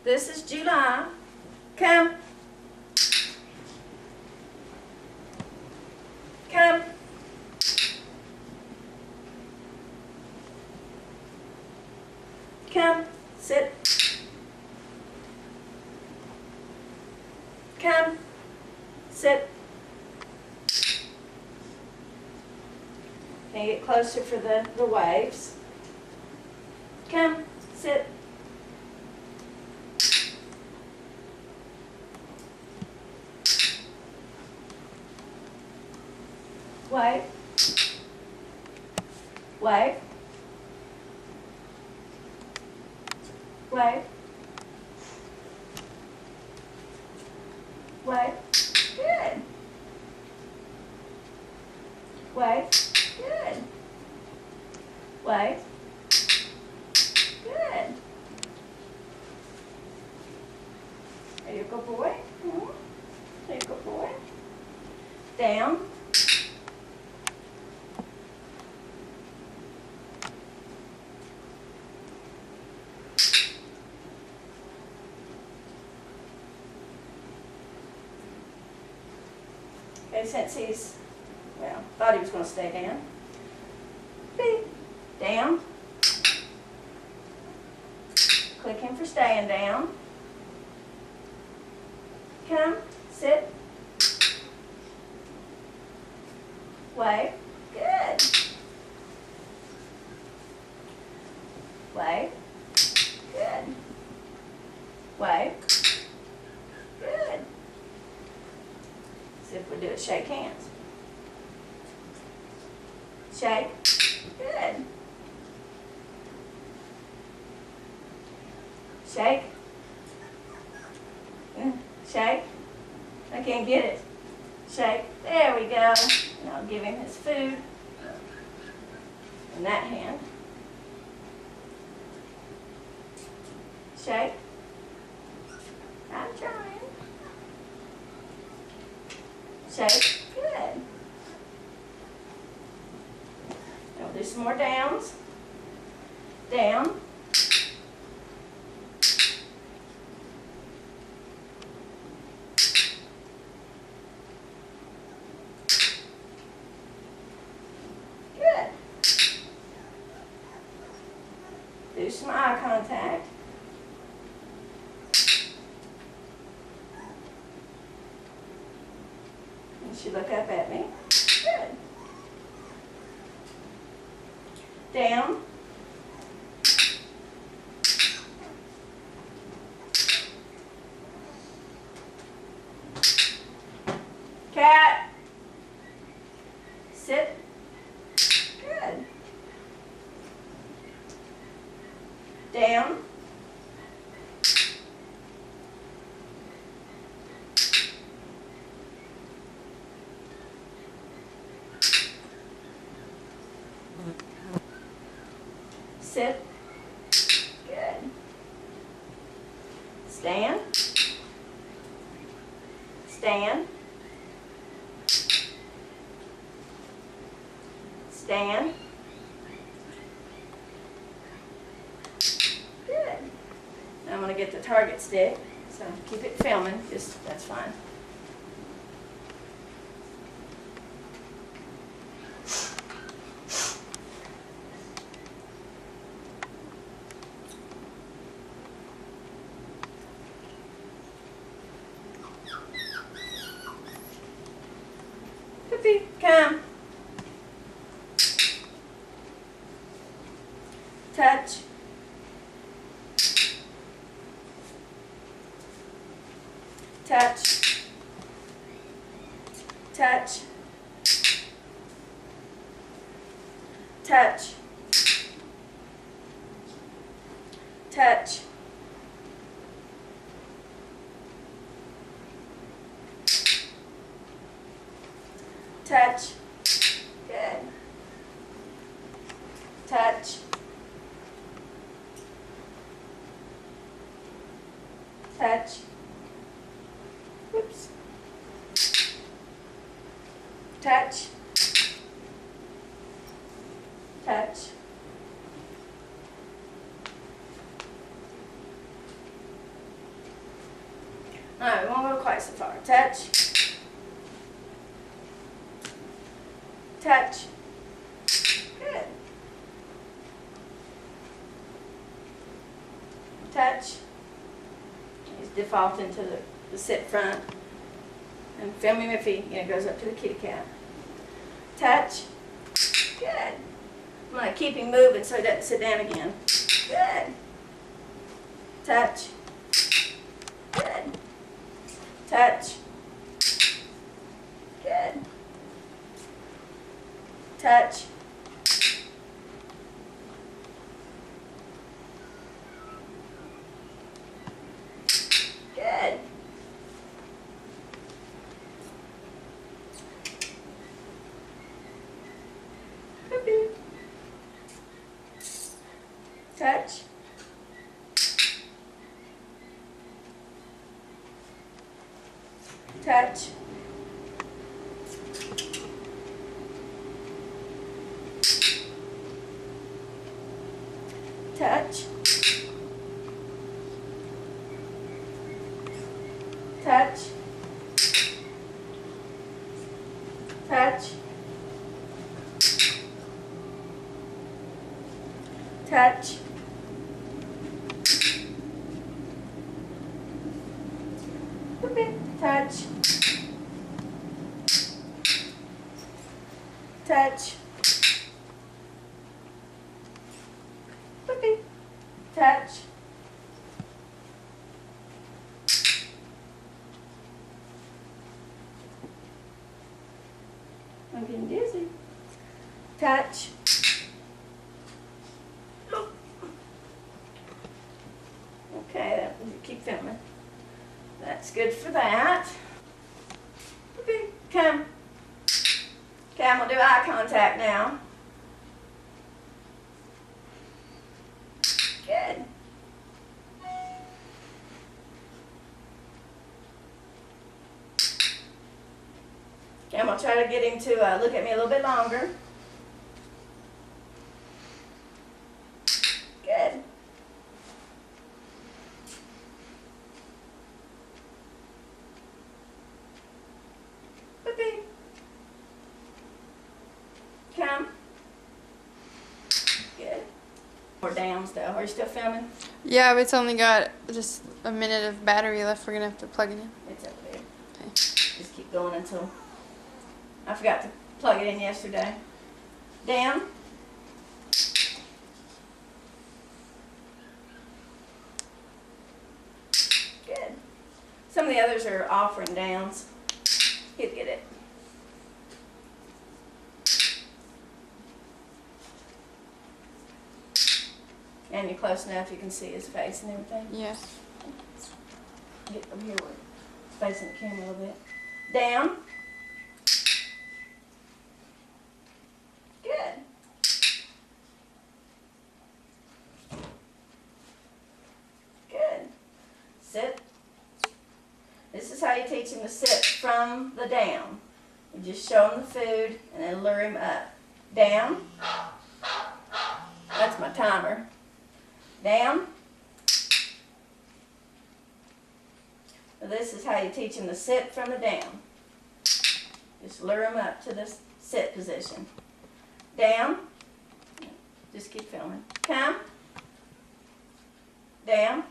This is July. Come. Come. Come. Sit. Come. Sit. Can you get closer for the waves? Come. Sit. Wave. Wave. Wave. Wave. Good. Wave. Good. Wave. Good. There you go, boy. There you go, boy. Down. Okay, since he's, well, thought he was going to stay down. Beep. Down. Click him for staying down. Come, sit. Wave. Good. Wave. Good. Wave. Good. See if we do it, shake hands. Shake. Good. Shake. Shake. I can't get it. Shake. There we go. And I'll give him his food in that hand. Shake. I'm trying. Shake. Good. Now we'll do some more downs. Down. Good. Do some eye contact. You should look up at me. Good. Down. Cat. Sit. Good. Down. Sit. Good. Stand. Stand. Stand. Good. Now I'm going to get the target stick, so keep it filming, just that's fine. Poopy, come. Touch. Touch. Touch. Touch. Touch. Touch. Good. Touch. Touch. Whoops. Touch. Touch. Alright, we won't go quite so far. Touch. Touch. Good. Touch. He's defaulting to the sit front. And film him if he goes up to the kitty cat. Touch. Good. I'm going to keep him moving so he doesn't sit down again. Good. Touch. Good. Touch. Good. Touch. Good. Boop. Touch. Touch. Touch. Touch. Touch. Touch. Okay. Touch. Touch. Okay. Touch. I'm getting dizzy. Touch. Okay, keep filming. That's good for that. Okay, come. Okay, I'm gonna do eye contact now. Good. Okay, I'm gonna try to get him to look at me a little bit longer. Good. Boopy. Come. Good. We're down still. Are you still filming? Yeah, but it's only got just a minute of battery left. We're gonna have to plug it in. It's over there. Okay. Just keep going until... I forgot to plug it in yesterday. Down. Good. Some of the others are offering downs. He'll get it. And you're close enough you can see his face and everything. Yeah. Get over here where it's facing the camera a little bit. Down. Good. Good. Sit. This is how you teach him to sit from the down. You just show him the food and then lure him up. Down. That's my timer. Down. This is how you teach him to sit from the down. Just lure him up to the sit position. Down. Just keep filming. Come. Down.